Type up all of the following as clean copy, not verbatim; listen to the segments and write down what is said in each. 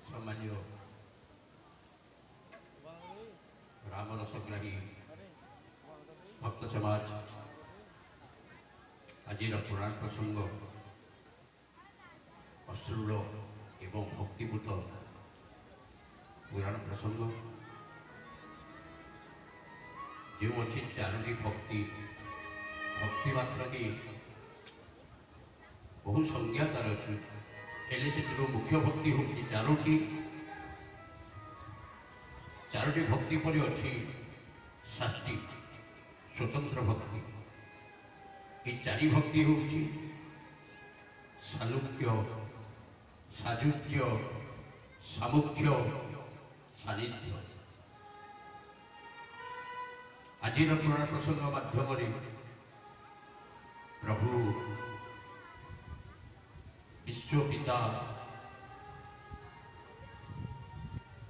सम्मानीय रामरसग्राही भक्त समाज आज पुराण प्रसंग अश्रुल एवं भक्तिपूत पुराण प्रसंग जो अच्छी चारोटी भक्ति भक्ति मात्र की बहु संज्ञा तार अच्छी से मुख्य भक्ति हूँ चारोटी भक्ति पर अच्छी 7टी स्वतंत्र भक्ति। ये चारि भक्ति हूँ सालुक्य साजुज्य सामुख्य सानिध्य। आज पुराण प्रसंग माध्यम प्रभु विश्वपिता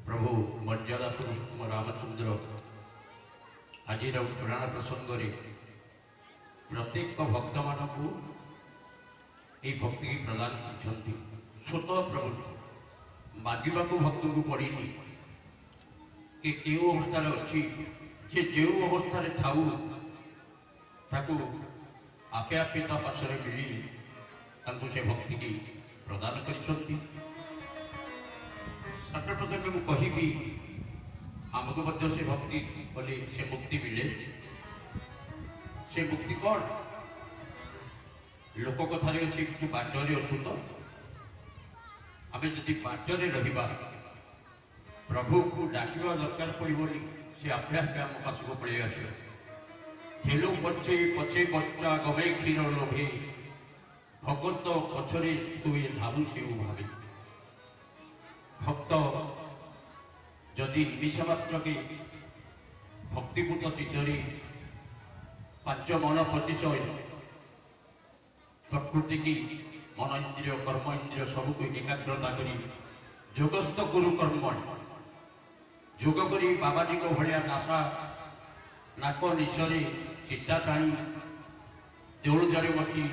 प्रभु मर्यादा पुरुषोत्तम रामचंद्र आज पुराण प्रसंग प्रत्येक भक्त मानक ये भक्ति प्रदान कर स्वतः प्रभु मागिबा भक्त को पड़ी कि क्यों अवस्था अच्छी जे जो अवस्था थाऊ ताकू आपे आपे पार्श्वर मिली से भक्ति की प्रदान कर। सर्वप्रथम कहि आमको से भक्ति बोले से मुक्ति मिले से मुक्ति कौन लोक कथार अच्छी कि बाटरे अच्छु तो आम जदि बाटरे रहा प्रभु को डाकवा दरकार पड़ोनी से आपे आपे आम पासक पड़े आस खेलु पचे पचे बच्चा गमे क्षीर लोभे भगत पछरे तुए धामु से भावे भक्त जदि निमिष मात्र के भक्तिपूत चित्तरे 5 मन प्रतिशय प्रकृति की मन इंद्रिय कर्म इंद्रिय सबको एकाग्रता करी जोगस्थ गुरु कर्म जोग करी बाबाजी को भाया नासा नाक निशरे चिट्टा टाणी देउल द्वारे बसी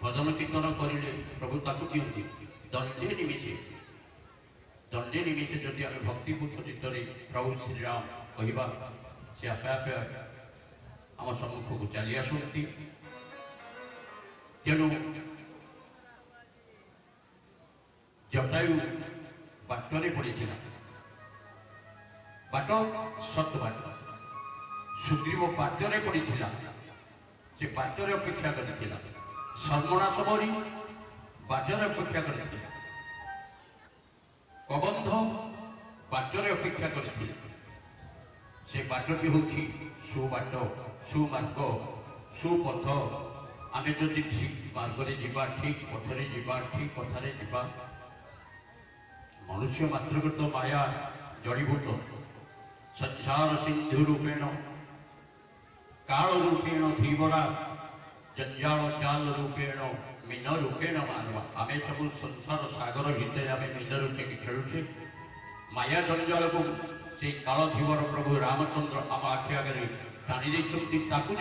भजन कीर्तन करें प्रभु ताकू दिखती दंडे निमिषे जदि आम भक्तिपूत चित्तरे प्रभु श्रीराम कहवा से आपे आपे आम सम्मुख को चली आसती तेणु जटायु बाटरे पड़ी बाट सत बाट सुग्रीव बाटरे पड़ी से बाटरे अपेक्षा कर सर्वना सबरी बाटरे अपेक्षा कर कबंध बाटरे अपेक्षा कर से बाटटी हूँ सुबाट सुमार्ग सुपथ आम जदि ठीक मार्ग जा ठीक पथरे जा ठीक कथार जा मनुष्य मात्रक तो माया जड़ीभूत संसार सिंधु रूपेण काल रूपेण धीवरा जंजाल जाल रूपेण मीन रूपेण मानवा आम सब संसार सागर भितर आम मीन रूपे खेलुचे माया जंजाल को से काल धीवर प्रभु रामचंद्र आम आखि आगे टाणी जे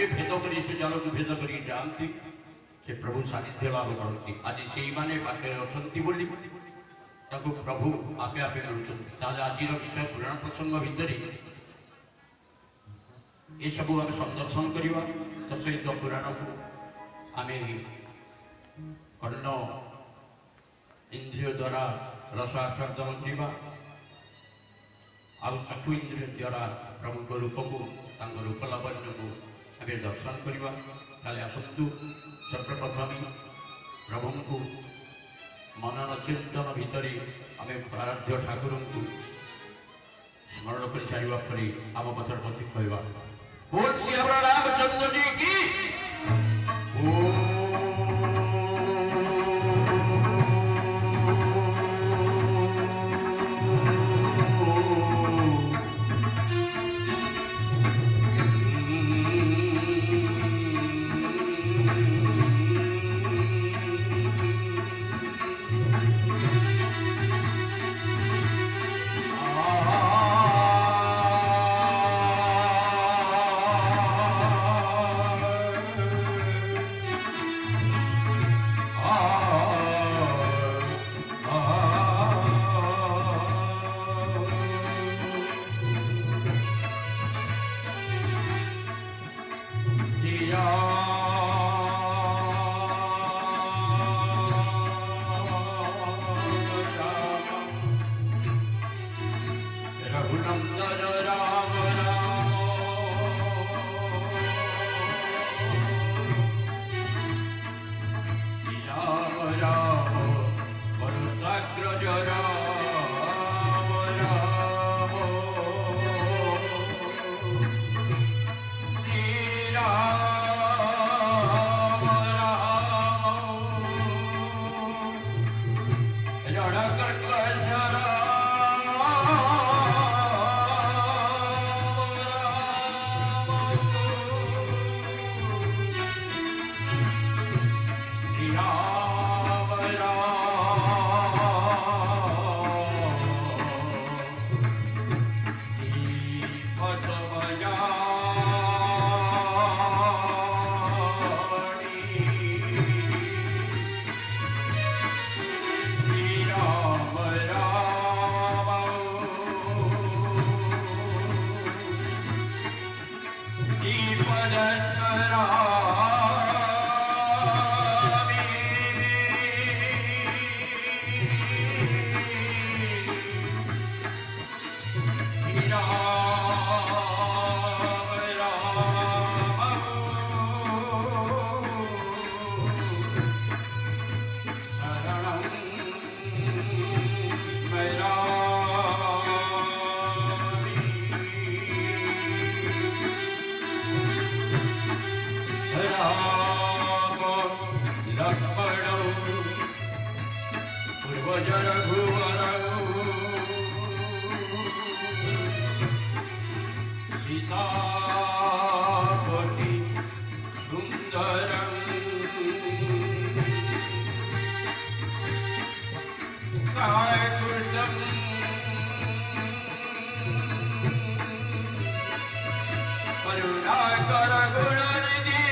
भेद कर से जाल को भेद कर जाती से प्रभु सानिध्य लाभ करती आज से माने बाटे अच्छा प्रभु आपे आपे मिलुं आज विषय पुराण प्रसंग भितर ये सब आम संदर्शन करवा तत्सहित पुराण को आम कर्ण इंद्रिय द्वारा रस आस्वादन करवा आउ चक्षु इंद्रिय द्वारा प्रभु रूप को रूप लावण्य को आम दर्शन करवा ताले आसतु सर्वप्रथम प्रभु को मनन चिंतन भितर आम आराध्य ठाकुर को स्मरण कर सारा पर आम पथर प्रति कहवा बोल श्री रामचंद्र जी की रघुनंदन राम राम राम राम वरुणाग्रज राम राम श्री राम राम रणकर्कश सीतापति सुंदरं कायकृतं करुणाकर गुणनिधि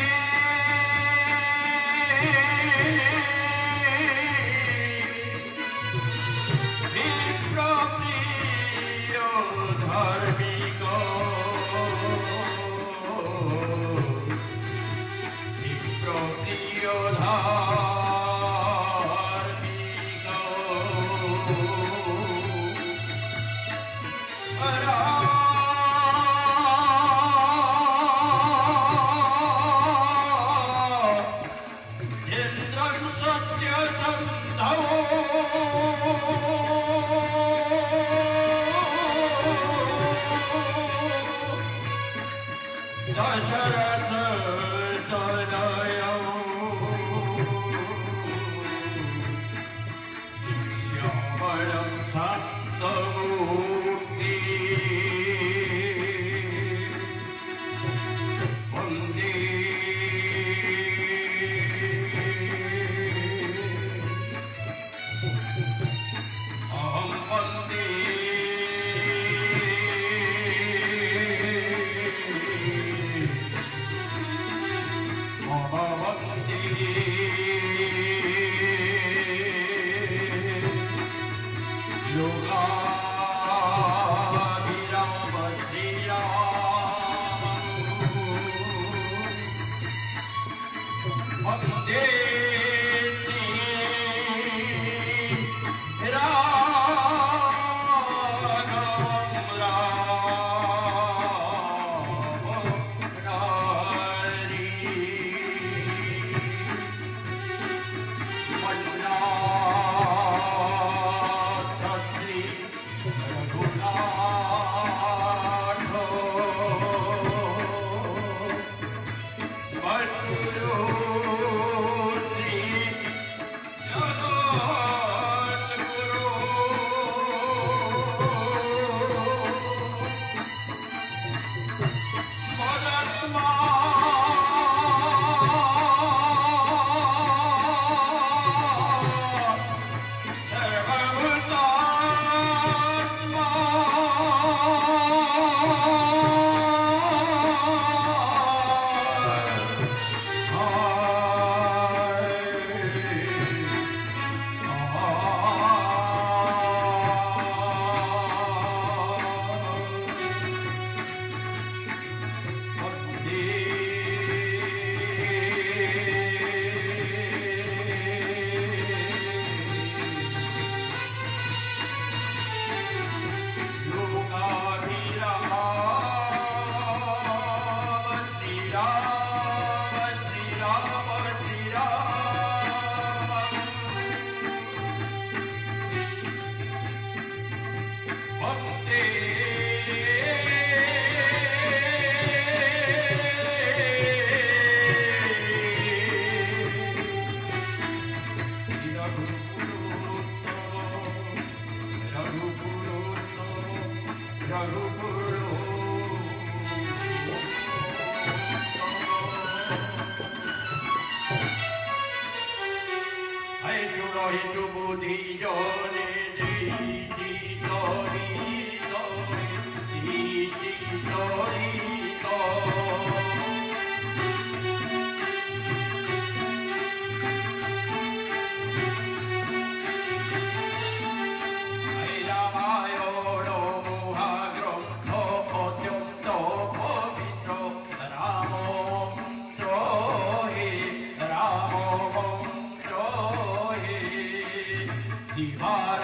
Diva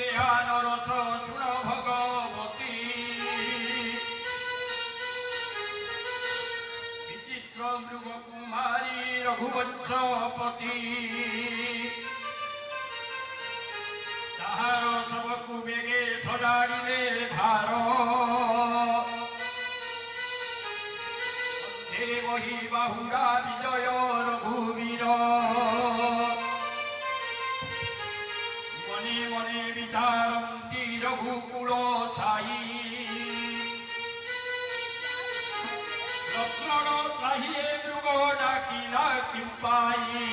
ଦେହାନ ରସ ଶୁଣ ଭଗବତୀ ବିଚିତ୍ର ମୃଗ କୁମାରୀ ରଘୁବଂଶପତି ତାହାର ଶବକୁ ବେଗେ ସଜାଡ଼ିଲେ ଭାର ବହି ବାହୁଡ଼ା ବିଜୟ ରଘୁବୀର ମନେ ମନେ ବିଚାରନ୍ତି ରଘୁକୁଳ ଛାଇ ଲକ୍ଷ୍ମଣ ତ୍ରାହିଏ ମୃଗ ଡାକିଲା କିମ୍ପାଇ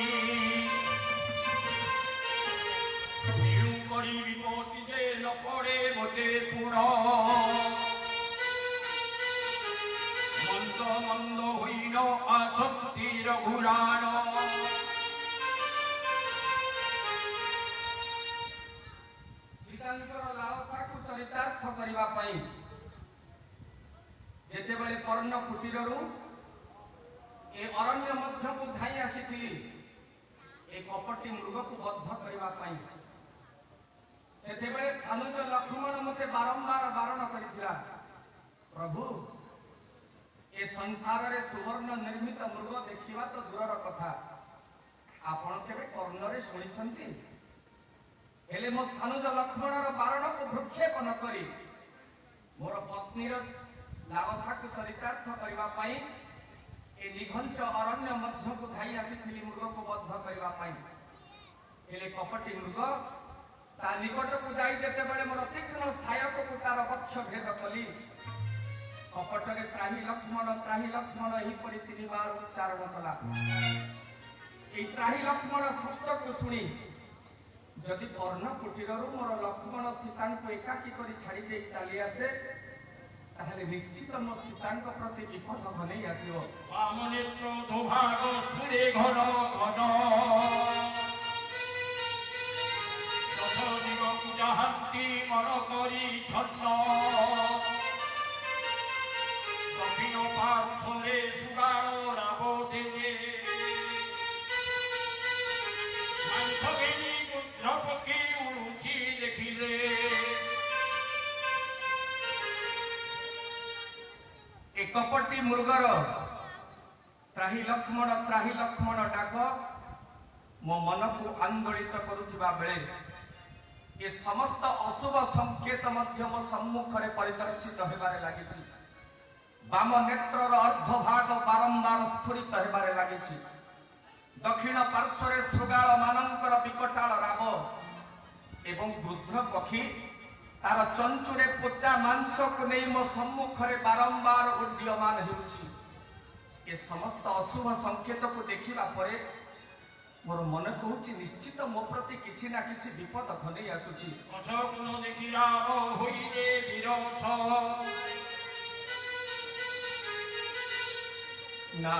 କରି ବିପତ୍ତି ଯେ ନ ପଡ଼େ ମୋତେ ପୁଣ ମନ୍ଦ ମନ୍ଦ ହୋଇନ ଆସକ୍ତି ରଘୁରାଣ ସୀତାଙ୍କର ଲାଳସାକୁ ଚରିତାର୍ଥ କରିବା ପାଇଁ ଯେତେବେଳେ ପର୍ଣ୍ଣ କୁଟୀରରୁ ଏ ଅରଣ୍ୟ ମଧ୍ୟକୁ ଧାଇଁ ଆସିଥିଲି ଏ କପଟି ମୃଗକୁ ବଦ୍ଧ କରିବା ପାଇଁ ସେତେବେଳେ ସାନୁଜ ଲକ୍ଷ୍ମଣ ମୋତେ ବାରମ୍ବାର ବାରଣ କରିଥିଲା ପ୍ରଭୁ ଏ ସଂସାରରେ ସୁବର୍ଣ୍ଣ ନିର୍ମିତ ମୃଗ ଦେଖିବା ତ ଦୂରର କଥା ଆପଣ କେବେ କର୍ଣ୍ଣରେ ଶୁଣିଛନ୍ତି ହେଲେ ମୋ ସାନୁଜ ଲକ୍ଷ୍ମଣର ବାରଣକୁ ଭୃକ୍ଷେପ ନ କରି ମୋର ପତ୍ନୀର ଲାଳସାକୁ ଚରିତାର୍ଥ କରିବା ପାଇଁ ଏ ନିଘଞ୍ଚ ଅରଣ୍ୟ ମଧ୍ୟକୁ ଧାଇଁ ଆସିଥିଲି ମୃଗକୁ ବଦ୍ଧ କରିବା ପାଇଁ ହେଲେ କପଟି ମୃଗ ତା ନିକଟକୁ ଯାଇ ଯେତେବେଳେ ମୋର ତୀକ୍ଷ୍ଣ ସାୟକକୁ ତାର ବକ୍ଷ ଭେଦ କଲି କପଟରେ ତ୍ରାହି ଲକ୍ଷ୍ମଣ ଏହିପରି 3 ବାର ଉଚ୍ଚାରଣ କଲା এই ତ୍ରାହି ଲକ୍ଷ୍ମଣ ଶବ୍ଦକୁ ଶୁଣି ଯଦି ପର୍ଣ୍ଣ କୁଟୀରରୁ ମୋର ଲକ୍ଷ୍ମଣ ସୀତାଙ୍କୁ ଏକାକୀ କରି ଛାଡ଼ି ଦେଇ ଚାଲି ଆସେ ତାହେଲେ ନିଶ୍ଚିତ ମୋ ସୀତାଙ୍କ ପ୍ରତି ବିପଦ ଘନେଇ ଆସିବ ବାମନେତ୍ର ଦୁଭାଗ ସ୍ଫୁରେ ଘନ ଘନ ଦିଗକୁ ଯାହାନ୍ତି ମନ କରି ଛନ୍ନ ଦକ୍ଷିଣ ପାର୍ଶ୍ୱରେ ସୁଗାଳ ରାବ ଦେଲେ ମାଂସ ଘେନି କୁଦ୍ର ପକ୍ଷୀ ଉଡୁଛି ଦେଖିଲେ ଏ କପଟି ମୃଗର ତ୍ରାହି ଲକ୍ଷ୍ମଣ ଡାକ ମୋ ମନକୁ ଆନ୍ଦୋଳିତ କରୁଥିବା ବେଳେ ଏ ସମସ୍ତ ଅଶୁଭ ସଂକେତ ମଧ୍ୟ ମୋ ସମ୍ମୁଖରେ ପରିଦର୍ଶିତ ହେବାରେ ଲାଗିଛି ବାମ ନେତ୍ରର ଅର୍ଦ୍ଧଭାଗ ବାରମ୍ବାର ସ୍ଫୁରିତ ହେବାରେ ଲାଗିଛି ଦକ୍ଷିଣ ପାର୍ଶ୍ୱରେ ଶୃଗାଳ ମାନଙ୍କର ବିକଟାଳ ରାବ ଏବଂ ବୃଦ୍ଧ ପକ୍ଷୀ ତାର ଚଞ୍ଚୁରେ ପୋଚା ମାଂସକୁ ନେଇ ମୋ ସମ୍ମୁଖରେ ବାରମ୍ବାର ଉଡ୍ଡୀୟମାନ ହେଉଛି ଏ ସମସ୍ତ ଅଶୁଭ ସଂକେତକୁ ଦେଖିବା ପରେ ମୋର ମନେ କହୁଛି ନିଶ୍ଚିତ ମୋ ପ୍ରତି କିଛି ନା କିଛି ବିପଦ ଘନେଇ ଆସୁଛି ଅଶୋକ ଦେଖି ରାମ ହୋଇଲେ ବିରସ ନା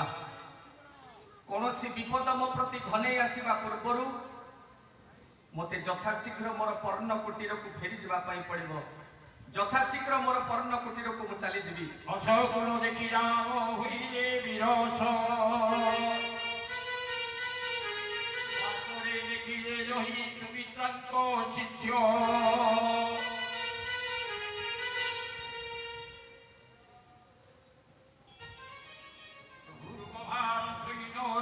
କୌଣସି ବିପଦ ମୋ ପ୍ରତି ଘନେଇ ଆସିବା ପୂର୍ବରୁ ମୋତେ ଯଥାଶୀଘ୍ର ମୋର ପର୍ଣ୍ଣ କୁଟୀରକୁ ଫେରି ଯିବା ପାଇଁ ପଡ଼ିବ ଯଥାଶୀଘ୍ର ମୋର ପର୍ଣ୍ଣ କୁଟୀରକୁ ମୁଁ ଚାଲିଯିବି ଅଶୋକ ଦେଖି ରାମ ହୋଇଲେ ବିରସ ଦେଖିଲେ ରହି ସୁମିତ୍ରାଙ୍କ ଶିଷ୍ୟ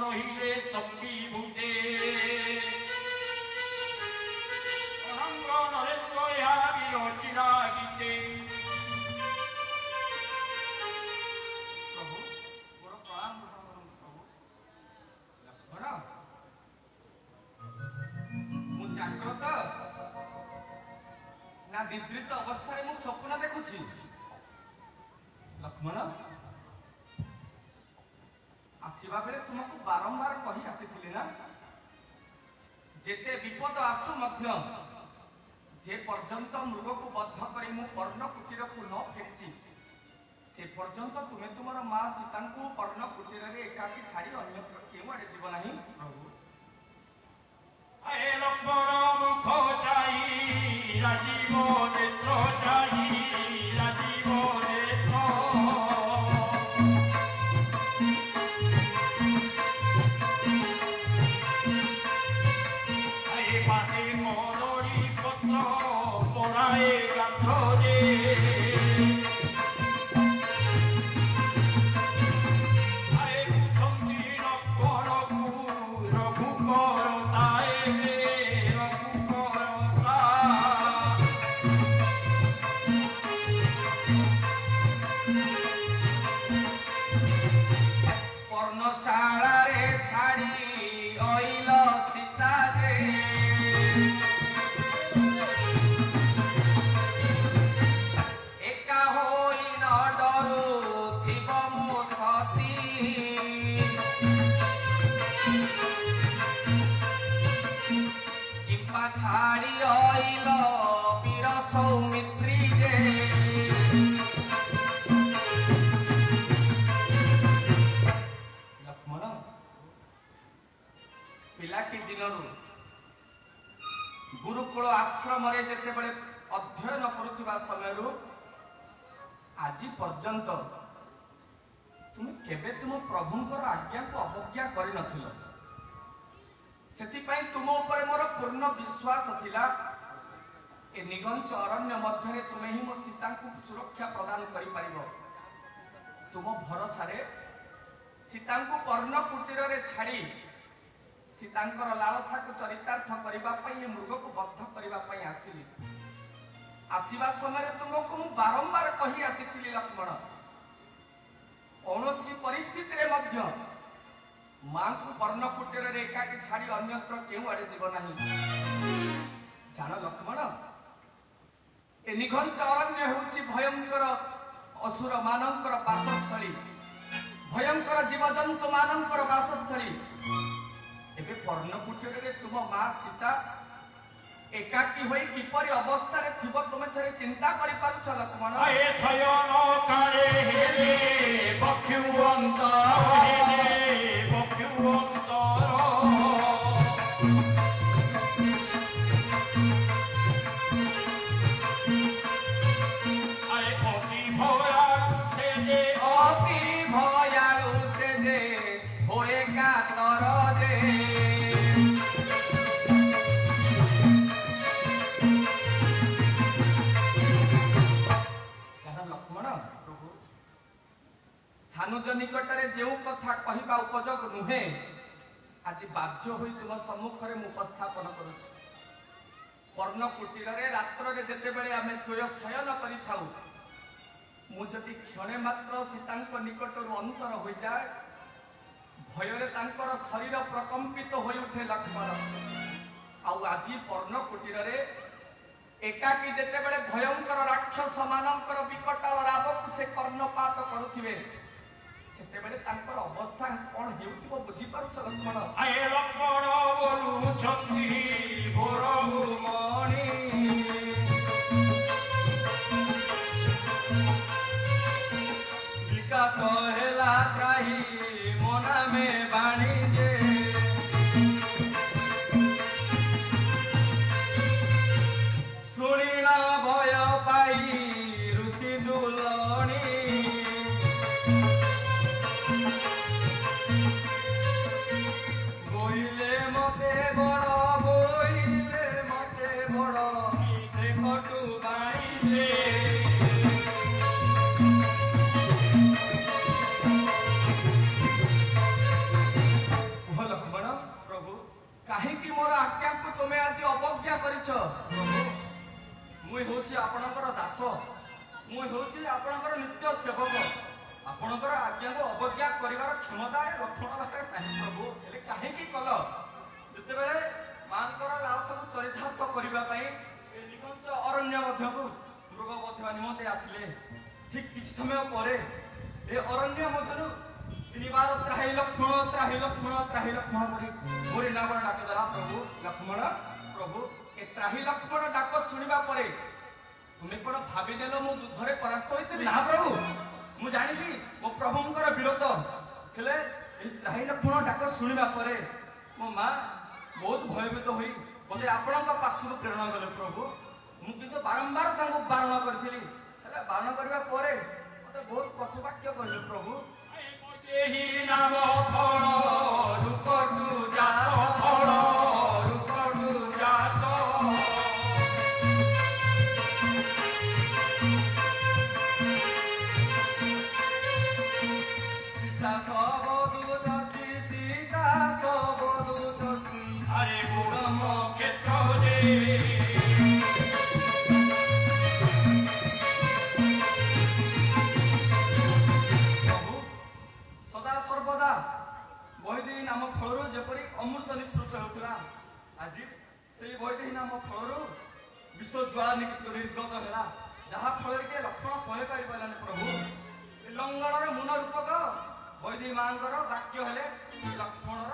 ରହିଲେ ତମ୍ବି ଭୂତେ ଅରଙ୍ଗ ନରେନ୍ଦ୍ର ଏହା ବିରଚିଲା ଗୀତେ ପ୍ରଭୁ ମୋର ପ୍ରଣାମ ପ୍ରଭୁ ଲକ୍ଷ୍ମଣ ମୁଁ ଜାଗ୍ରତ ନା ନିଦ୍ରିତ ଅବସ୍ଥାରେ ମୁଁ ସ୍ୱପ୍ନ ଦେଖୁଛି ଲକ୍ଷ୍ମଣ ଆସିବା ବେଳେ ତୁମକୁ ବାରମ୍ବାର କହି ଆସିଥିଲି ନା ଯେତେ ବିପଦ ଆସୁ ମଧ୍ୟ ଯେ ପର୍ଯ୍ୟନ୍ତ ମୃଗକୁ ବଦ୍ଧ କରି ମୁଁ ପର୍ଣ୍ଣ କୁଟୀରକୁ ନ ଫେରିଛି ସେ ପର୍ଯ୍ୟନ୍ତ ତୁମେ ତୁମର ମା ସୀତାଙ୍କୁ ପର୍ଣ୍ଣ କୁଟୀରରେ ଏକାକୀ ଛାଡ଼ି ଅନ୍ୟତ୍ର କେଉଁଆଡ଼େ ଯିବ ନାହିଁ ପ୍ରଭୁ ଏ ଲକ୍ଷ୍ମଣ ମୁଖ ଚାହିଁ ରାଜୀବ ନେତ୍ର ଚାହିଁ ରାଜୀବ ନେତ୍ର ଏ ପାଟେ କଦଳୀ ପତ୍ର ଆଜି ପର୍ଯ୍ୟନ୍ତ ତୁମେ କେବେ ତୁମ ପ୍ରଭୁଙ୍କର ଆଜ୍ଞାକୁ ଅବଜ୍ଞା କରିନଥିଲ। ସେଥିପାଇଁ ତୁମ ଉପରେ ମୋର ପୂର୍ଣ୍ଣ ବିଶ୍ୱାସ ଥିଲା। ଏ ନିଘଞ୍ଚ ଅରଣ୍ୟ ମଧ୍ୟରେ ତୁମେ ହିଁ ମୋ ସୀତାଙ୍କୁ ସୁରକ୍ଷା ପ୍ରଦାନ କରିପାରିବ। ତୁମ ଭରସାରେ ସୀତାଙ୍କୁ ପର୍ଣ୍ଣ କୁଟୀରରେ ଛାଡ଼ି ସୀତାଙ୍କର ଲାଳସାକୁ ଚରିତାର୍ଥ କରିବା ପାଇଁ ଏ ମୃଗକୁ ବଦ୍ଧ କରିବା ପାଇଁ ଆସିଲି। ଆସିବା ସମୟରେ ତୁମକୁ ମୁଁ ବାରମ୍ବାର କହି ଆସିଥିଲି, ଲକ୍ଷ୍ମଣ, କୌଣସି ପରିସ୍ଥିତିରେ ମଧ୍ୟ ମାଙ୍କୁ ପର୍ଣ୍ଣ କୁଟୀରରେ ଏକାକି ଛାଡ଼ି ଅନ୍ୟତ୍ର କେଉଁ ଆଡ଼େ ଯିବ ନାହିଁ। ଜାଣ ଲକ୍ଷ୍ମଣ, ଏ ନିଘଞ୍ଚ ଅରଣ୍ୟ ହେଉଛି ଭୟଙ୍କର ଅସୁର ମାନଙ୍କର ବାସସ୍ଥଳୀ, ଭୟଙ୍କର ଜୀବଜନ୍ତୁ ମାନଙ୍କର ବାସସ୍ଥଳୀ। ଏବେ ପର୍ଣ୍ଣ କୁଟୀରରେ ତୁମ ମା ସୀତା ଏକାକି ହୋଇ କିପରି ଅବସ୍ଥାରେ ଥିବ ତୁମେ ଥରେ ଚିନ୍ତା କରିପାରୁଛ ଲକ୍ଷ୍ମଣ? ସାନୁଜ ନିକଟରେ ଯେଉଁ କଥା କହିବା ଉପଯୋଗ ନୁହେଁ, ଆଜି ବାଧ୍ୟ ହୋଇ ତୁମ ସମ୍ମୁଖରେ ମୁଁ ଉପସ୍ଥାପନ କରୁଛି। ପର୍ଣ୍ଣ କୁଟୀରରେ ରାତ୍ରରେ ଯେତେବେଳେ ଆମେ ଦ୍ୱୟ ଶୟନ କରିଥାଉ, ମୁଁ ଯଦି କ୍ଷଣେ ମାତ୍ର ସୀତାଙ୍କ ନିକଟରୁ ଅନ୍ତର ହୋଇଯାଏ, ଭୟରେ ତାଙ୍କର ଶରୀର ପ୍ରକମ୍ପିତ ହୋଇ ଉଠେ ଲକ୍ଷ୍ମଣ। ଆଉ ଆଜି ପର୍ଣ୍ଣ କୁଟୀରରେ ଏକାକି ଯେତେବେଳେ ଭୟଙ୍କର ରାକ୍ଷସ ମାନଙ୍କର ବିକଟାଳ ରାବକୁ ସେ କର୍ଣ୍ଣପାତ କରୁଥିବେ, ସେତେବେଳେ ତାଙ୍କର ଅବସ୍ଥା କଣ ହେଉଥିବ ବୁଝିପାରୁଛ ଲକ୍ଷ୍ମଣ? ଲକ୍ଷ୍ମଣ ବୋଲୁଛନ୍ତି ବିକାଶ ହେଲା ତ୍ରାହି ମନାମେ ବାଣିଜ୍ୟ, ଶୁଣିଲା ଭୟ ପାଇ ଋଷି ଦୁଲଣୀ, ବୋଇଲେ ମତେ ବଡ଼, ବୋଇଲେ ମତେ ବଡ଼, ଦେଖଟୁ ବାଣିଜ୍ୟ। ଲକ୍ଷ୍ମଣ, ପ୍ରଭୁ, କାହିଁକି ମୋର ଆଜ୍ଞାକୁ ତୁମେ ଆଜି ଅବଜ୍ଞା କରିଛ? ମୁଁ ହେଉଛି ଆପଣଙ୍କର ଦାସ, ମୁଁ ହେଉଛି ଆପଣଙ୍କର ନିତ୍ୟ ସେବକ। ଆପଣଙ୍କର ଆଜ୍ଞାକୁ ଅବଜ୍ଞା କରିବାର କ୍ଷମତା ଏ ଲକ୍ଷ୍ମଣ ପାଖରେ ନାହିଁ ପ୍ରଭୁ। ହେଲେ କାହିଁକି କଲ? ଯେତେବେଳେ ମାଙ୍କର ଲାଳସାକୁ ଚରିତାର୍ଥ କରିବା ପାଇଁ ଏ ନିଘଞ୍ଚ ଅରଣ୍ୟ ମଧ୍ୟକୁ ମୃଗ ବଧିବା ନିମନ୍ତେ ଆସିଲେ, ଠିକ୍ କିଛି ସମୟ ପରେ ଏ ଅରଣ୍ୟ ମଧ୍ୟରୁ ତିନିବାର ତ୍ରାହି ଲକ୍ଷ୍ମଣ, ତ୍ରାହି ଲକ୍ଷ୍ମଣ, ତ୍ରାହି ଲକ୍ଷ୍ମଣ କରି ମୋରି ନାମରେ ଡାକ ଦେଲା ପ୍ରଭୁ। ଲକ୍ଷ୍ମଣ, ପ୍ରଭୁ, ଏ ତ୍ରାହି ଲକ୍ଷ୍ମଣ ଡାକ ଶୁଣିବା ପରେ ତୁମେ କଣ ଭାବିନେଲ ମୁଁ ଯୁଦ୍ଧରେ ପରାସ୍ତ ହୋଇଥିବି? ନା ପ୍ରଭୁ, ମୁଁ ଜାଣିଛି ମୋ ପ୍ରଭୁଙ୍କର ବୀରତ୍ୱ। ହେଲେ ଏହି ତ୍ରାହି ଲକ୍ଷ୍ମଣ ଡାକ ଶୁଣିବା ପରେ ମୋ ମା ବହୁତ ଭୟଭୀତ ହୋଇ ମୋତେ ଆପଣଙ୍କ ପାର୍ଶ୍ୱରୁ ପ୍ରେରଣା କଲେ ପ୍ରଭୁ। ମୁଁ କିନ୍ତୁ ବାରମ୍ବାର ତାଙ୍କୁ ବାରଣ କରିଥିଲି, ହେଲେ ବାରଣ କରିବା ପରେ ମୋତେ ବହୁତ କଟୁବାକ୍ୟ କହିଲେ ପ୍ରଭୁ। ଏହି ନାମ ଫଳ ରୂପଟୁ ଜାତ, ଫଳ ରୂପଟୁ ଜାତ, ସୀତା ସବୁ ଦୋଷୀ, ସୀତା ସବୁ ଦୋଷୀ, ଆରେ ଗୁଣମ କ୍ଷେତ୍ରରେ ସଦା ସର୍ବଦା ବୈଦେହୀ ନାମ ଫଳରୁ ଯେପରି ଅମୃତ ନିଃସୃତ ହେଉଥିଲା, ଆଜି ସେଇ ବୈଦେହୀ ନାମ ଫଳରୁ ବିଷ ଜ୍ୱାଳା ନିର୍ଗତ ହେଲା, ଯାହା ଫଳରେ କି ଲକ୍ଷ୍ମଣ ସହ୍ୟ କରିପାରିଲାନି ପ୍ରଭୁ। ଏ ଲଙ୍ଗଳର ମୂନ ରୂପକ ବୈଦେହୀ ମାଙ୍କର ବାକ୍ୟ ହେଲେ ଲକ୍ଷ୍ମଣର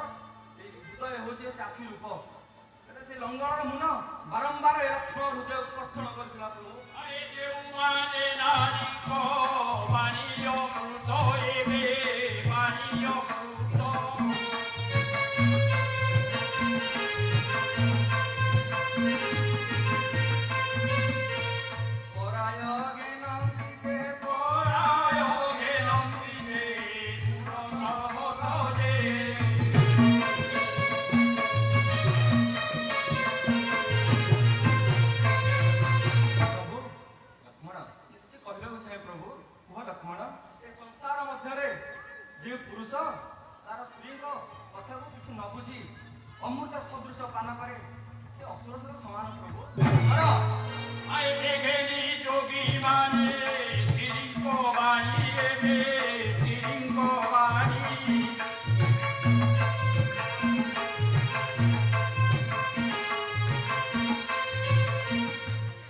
ଏଇ ହୃଦୟ ହେଉଛି ଚାଷୀ ରୂପ। ହେଲେ ସେ ଲଙ୍ଗଳର ମୂନ ବାରମ୍ବାର ଏ ଲକ୍ଷ୍ମଣ ହୃଦୟ କର୍ଷଣ କରିଥିଲା ପ୍ରଭୁ। ଯେଉଁମାନେ ନାରୀକ ବାଣୀୟ ମୃତ ଏବେ ବାଣୀୟ ମୃତ, ପରାୟ ଜ୍ଞାନ ସେ ପରାୟ जे पुरुष तार स्त्री को कथा को किसी न बुझी अमृत सदृश पान करे से असुर सहित समान प्रभु आए देखेनी जोगी माने तिरिंको वाणी रे तिरिंको वाणी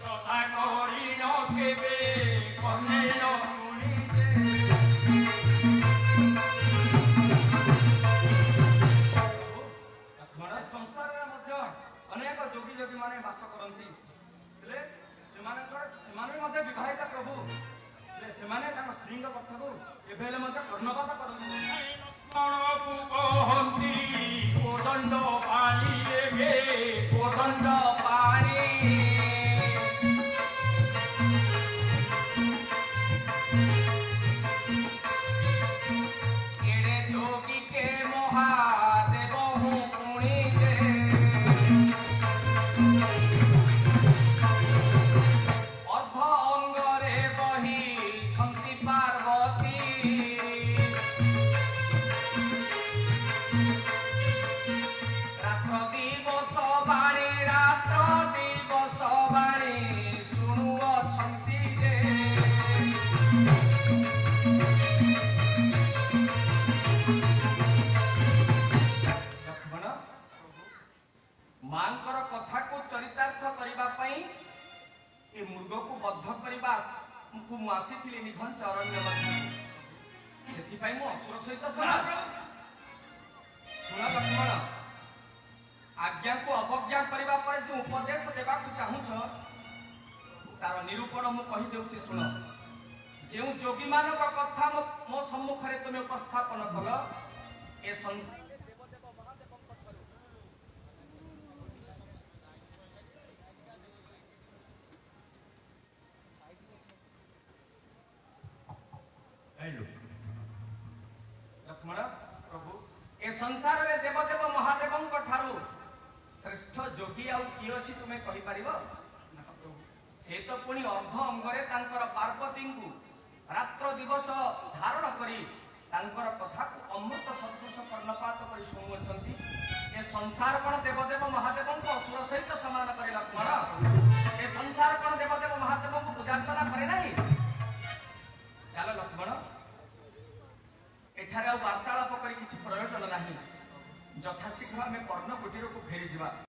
तथा करी न केबे कने न सुनिते लक्ष्मण संसार मध्य अनेक जोगी जोगी माने वास करती से विवाहित प्रभु से स्त्री कथा को एभेले कर्णपात करती लक्ष्मण कहती कोदंड पाणी रे कोदंड पाणी मांकर कथा को चरितार्थ करबा पई ए मृग को बद्ध करबा को मासी थिले निधन चरण्य मध्ये सेति पई मो असुर सहित सुना लक्ष्मण आज्ञा को अवज्ञा करबा पर जो उपदेश देबा को चाहू छ तार निरूपण मु कहि देउछि सुन जे जोगी मानक कथा मो सम्मुख रे तुमे उपस्थापन कल ए संसार लक्ष्मण प्रभु ए संसार रे देवदेव महादेवों ठारू श्रेष्ठ जोगी आउ की अछि तुमे कहि परिबो से तो पुनी अर्ध अंगरे तांकर पार्वती को रात्र दिवस धारण करी तांकर कथा को अमृत सदृश कर्णपात करी सुनुछंती ए संसार कोन देवदेव महादेवों को असुर सहित समान करे लक्ष्मण ए संसार कोन देवदेव महादेवों को पूजार्चना करे नहीं चलो लक्ष्मण एठारे वार्तालाप करी किसी प्रयोजन नहीं यथाशीघ्र आम कर्णकुटीर को फेरी जा।